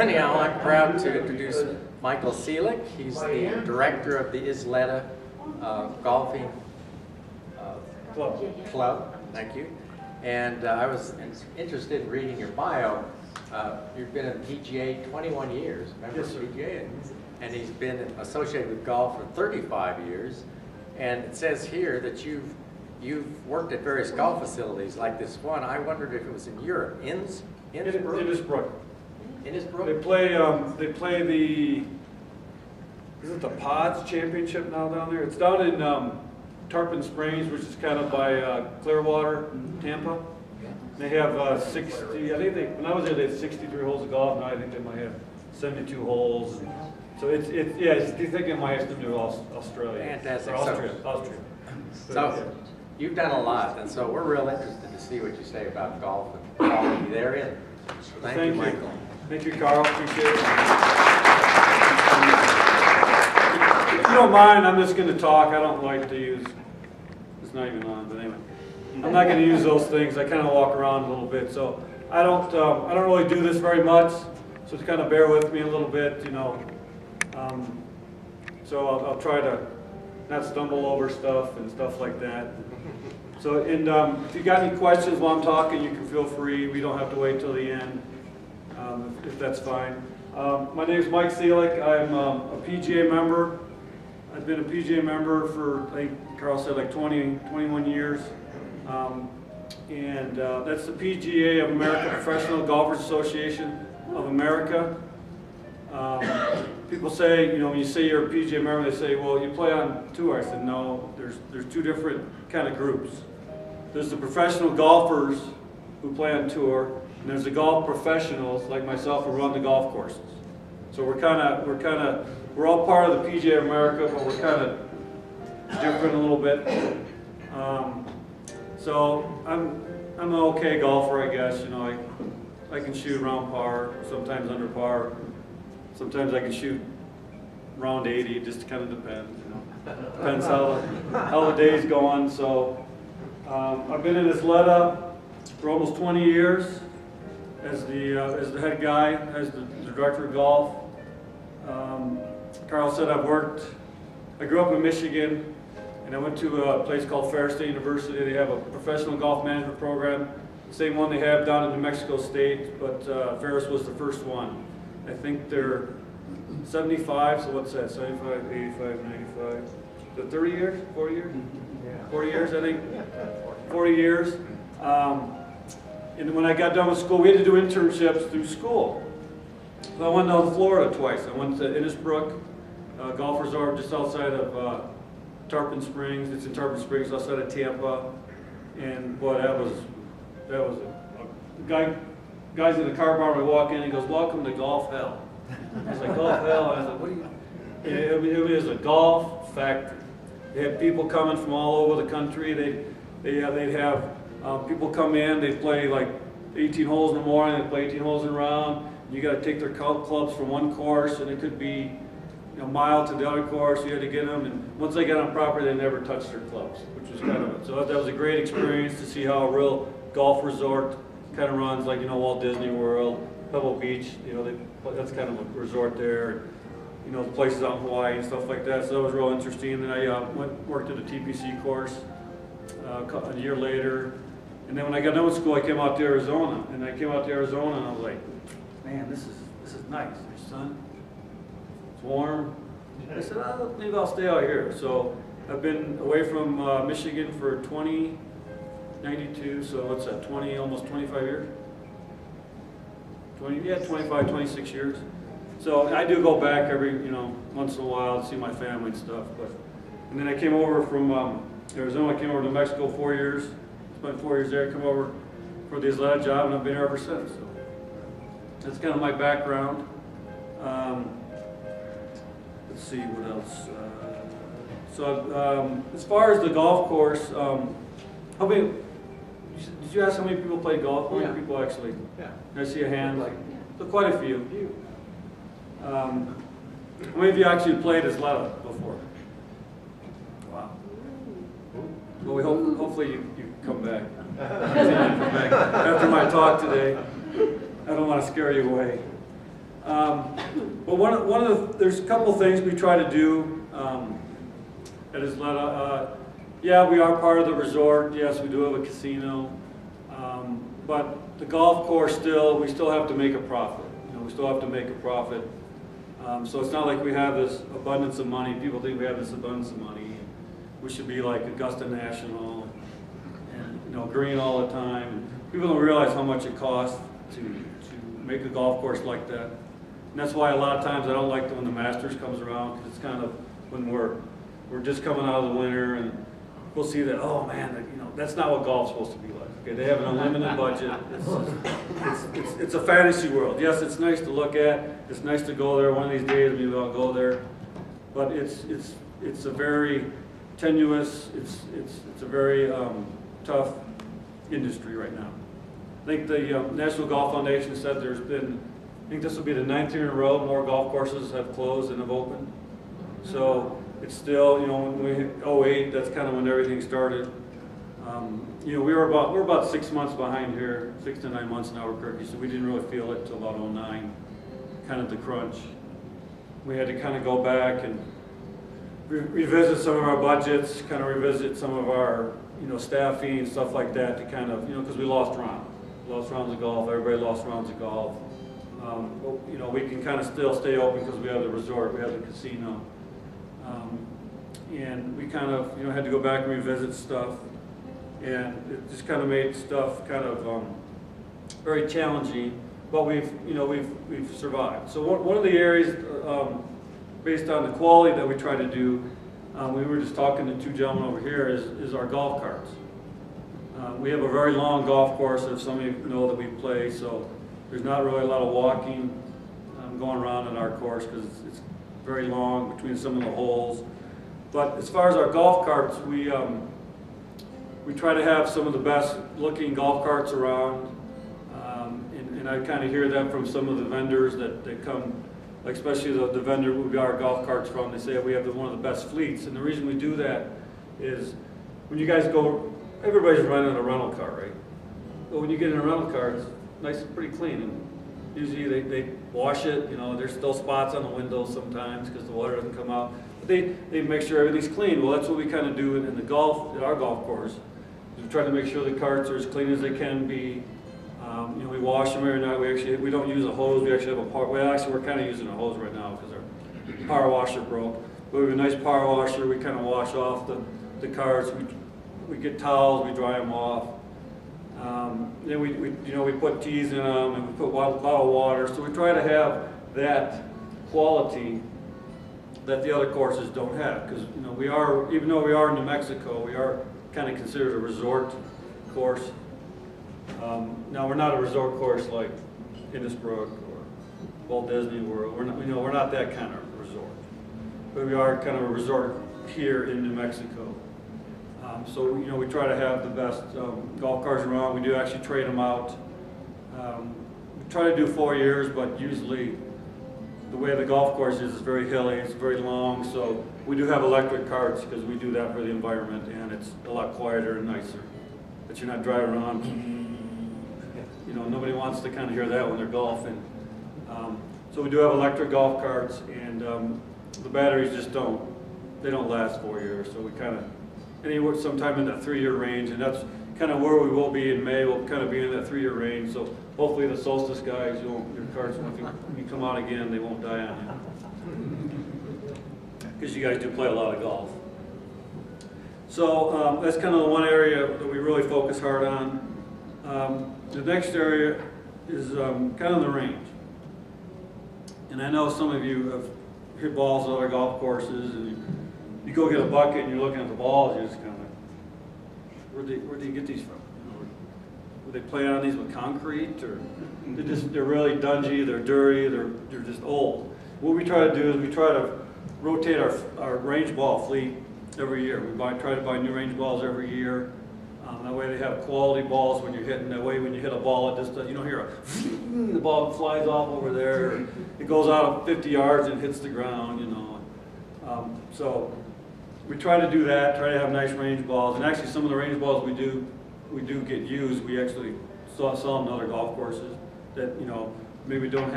anyhow, I'm proud to introduce Michael Ciolek. He's the director of the Isleta Golfing Club. Thank you. And I was interested in reading your bio. You've been in PGA 21 years, member of PGA, and he's been associated with golf for 35 years. And it says here that you've worked at various golf facilities like this one. I wondered if it was in Europe. Innisbrook. Innisbrook? They play the, is it the Pods Championship now down there? It's down in Tarpon Springs, which is kind of by Clearwater, Tampa. They have 60, I think when I was there they had 63 holes of golf, now I think they might have 72 holes. So it's you think it might have to do Australia. Fantastic. Austria. So you've done a lot, and so we're real interested to see what you say about golf and quality therein. Thank you, Michael. Thank you, Carl. Appreciate it. If you don't mind, I'm just going to talk. I don't like to use, it's not even on, but anyway. I'm not going to use those things. I kind of walk around a little bit. So I don't really do this very much. So just kind of bear with me a little bit, you know. So I'll try to not stumble over stuff and stuff like that. So, and if you got any questions while I'm talking, you can feel free. We don't have to wait till the end, if that's fine. My name is Mike Ciolek. I'm a PGA member. I've been a PGA member for, I think Carl said, like 21 years. That's the PGA of America, Professional Golfers Association of America. People say, you know, when you say you're a PGA member, they say, well, you play on tour. I said, no, there's two different kind of groups. There's the professional golfers who play on tour, and there's the golf professionals like myself who run the golf courses. So we're all part of the PGA of America, but we're kind of different a little bit. So I'm an okay golfer, I guess. You know, I can shoot around par, sometimes under par. Sometimes I can shoot around 80. It just kind of depends. You know, depends how the day's going. So I've been in Isleta for almost 20 years as the head guy, as the director of golf. Carl said I grew up in Michigan, and I went to a place called Ferris State University. They have a professional golf management program, same one they have down in New Mexico State, but Ferris was the first one. I think they're 75, so what's that, 75, 85, 95, the 30 years, 40 years? 40 years, I think, 40 years. And when I got done with school, we had to do internships through school. So I went down to Florida twice. I went to Innisbrook Golf Resort just outside of Tarpon Springs. It's in Tarpon Springs, outside of Tampa. And boy, that was a guy's in the car bar. We walk in, he goes, "Welcome to golf hell." I was like, "Golf hell?" And I was like, "What do you?" It was a golf factory. They had people coming from all over the country. They'd have people come in. They'd play like 18 holes in the morning. They'd play 18 holes in a round. You got to take their clubs from one course, and it could be a mile to the other course. You had to get them, and once they got on property, they never touched their clubs, which was kind of so. That was a great experience to see how a real golf resort kind of runs, like, you know, Walt Disney World, Pebble Beach. You know, that's kind of a resort there. You know, the places out in Hawaii and stuff like that. So that was real interesting. And then I worked at a TPC course a year later. And then when I got done with school, I came out to Arizona. And I came out to Arizona, and I was like, "Man, this is nice. There's sun. It's warm." I said, "Oh, maybe I'll stay out here." So I've been away from Michigan for 92. So what's that? Almost 25 years. 25, 26 years. So I do go back every, once in a while to see my family and stuff. And then I came over from Arizona. I came over to Mexico 4 years. Spent 4 years there. Come over for the Isleta job, and I've been here ever since. So that's kind of my background. Let's see what else. As far as the golf course, how many? Did you ask how many people play golf? How many people actually? Yeah. I see a hand. So quite a few. How many of you actually played Isleta before? Wow. Well, we hopefully you come back. After my talk today. I don't want to scare you away. Well, there's a couple things we try to do. That is, yeah, we are part of the resort. Yes, we do have a casino, but the golf course we still have to make a profit. You know, we still have to make a profit. So it's not like we have this abundance of money. People think we have this abundance of money. We should be like Augusta National and, you know, green all the time. And people don't realize how much it costs to make a golf course like that. And that's why a lot of times I don't like when the Masters comes around, because it's kind of when we're just coming out of the winter and we'll see that, oh man, you know, that's not what golf's supposed to be like. Okay, they have an unlimited budget. It's a fantasy world. Yes, it's nice to look at. It's nice to go there. One of these days maybe I'll go there. But it's a very tenuous. It's a very tough industry right now. I think the National Golf Foundation said there's been, I think this will be the 9th year in a row more golf courses have closed than have opened. So it's still, you know, when we 08, that's kind of when everything started. You know, we're about 6 months behind here, 6 to 9 months in Albuquerque, so we didn't really feel it until about 09, kind of the crunch. We had to kind of go back and revisit some of our budgets, kind of revisit some of our, you know, staffing and stuff like that to kind of, you know, because we lost rounds of golf, everybody lost rounds of golf. But, you know, we can kind of still stay open because we have the resort, we have the casino. And we kind of, you know, had to go back and revisit stuff. And it just kind of made stuff kind of very challenging, but we've survived. So one of the areas, based on the quality that we try to do, we were just talking to 2 gentlemen over here, is our golf carts. We have a very long golf course, as some of you know that we play, so there's not really a lot of walking going around in our course because it's very long between some of the holes. But as far as our golf carts, we try to have some of the best looking golf carts around, and I kind of hear that from some of the vendors that come, like especially the vendor we got our golf carts from. They say we have one of the best fleets, and the reason we do that is when you guys go, everybody's running a rental car, right? But when you get in a rental car, it's nice and pretty clean, and usually they wash it. You know, there's still spots on the windows sometimes because the water doesn't come out. But they make sure everything's clean. Well, that's what we kind of do in the golf, at our golf course. We try to make sure the carts are as clean as they can be. You know, we wash them every night. We don't use a hose. We actually have a power. Well, actually, we're kind of using a hose right now because our power washer broke. But we have a nice power washer. We kind of wash off the carts. We get towels. We dry them off. Then we put teas in them and we put bottled water. So we try to have that quality that the other courses don't have, because you know even though we are in New Mexico, we are kind of considered a resort course. Now we're not a resort course like Innisbrook or Walt Disney World. We're not that kind of resort, but we are kind of a resort here in New Mexico. So you know, we try to have the best golf carts around. We do actually trade them out. We try to do 4 years, but usually the way the golf course is very hilly, it's very long, so we do have electric carts because we do that for the environment, and it's a lot quieter and nicer. But you're not driving around, you know, nobody wants to kind of hear that when they're golfing. So we do have electric golf carts, and the batteries just don't last 4 years, so we kind of, anywhere sometime in that 3-year range, and that's kind of where we will be in May. We'll kind of be in that 3-year range, so hopefully the solstice guys, your carts, when you come out again, they won't die on you. Because you guys do play a lot of golf. So that's kind of the one area that we really focus hard on. The next area is kind of the range. And I know some of you have hit balls at other golf courses, and you go get a bucket and you're looking at the balls, you're just kind of like, where do you get these from? Were they playing on these with concrete, or they're really dungy, they're dirty, they're just old. What we try to do is we try to rotate our range ball fleet every year. We try to buy new range balls every year. That way they have quality balls when you're hitting. That way when you hit a ball, it just you don't hear the ball flies off over there. It goes out 50 yards and hits the ground, you know. So we try to do that. Try to have nice range balls. And actually, some of the range balls we do get used. We actually sell them to other golf courses that maybe don't have